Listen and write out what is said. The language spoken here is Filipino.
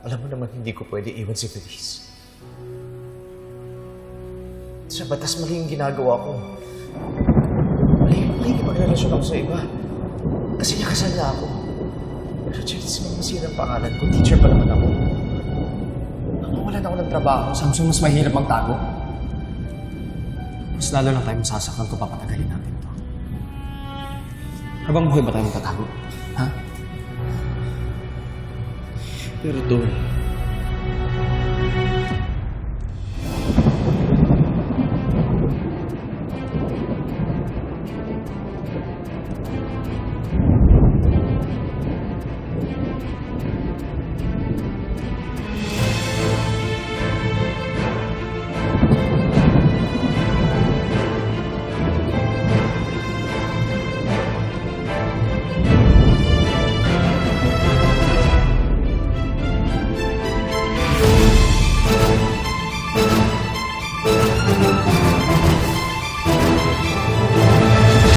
Alam mo naman hindi ko pwede iwan si Feliz. Sa batas mali yung ginagawa ko. Mali yung pagrelasyon ako sa iba. Kasi nakasal na ako. Pero Chelsea, sinamasiyan ang pangalan ko. Teacher pa naman ako. Nawalan ako ng trabaho. Samson, mas mahirap magtago. Mas lalo lang tayo masasaktan kung papatagalin natin to. Habang buhay ba tayo magtatago? Ha? Pero Dol,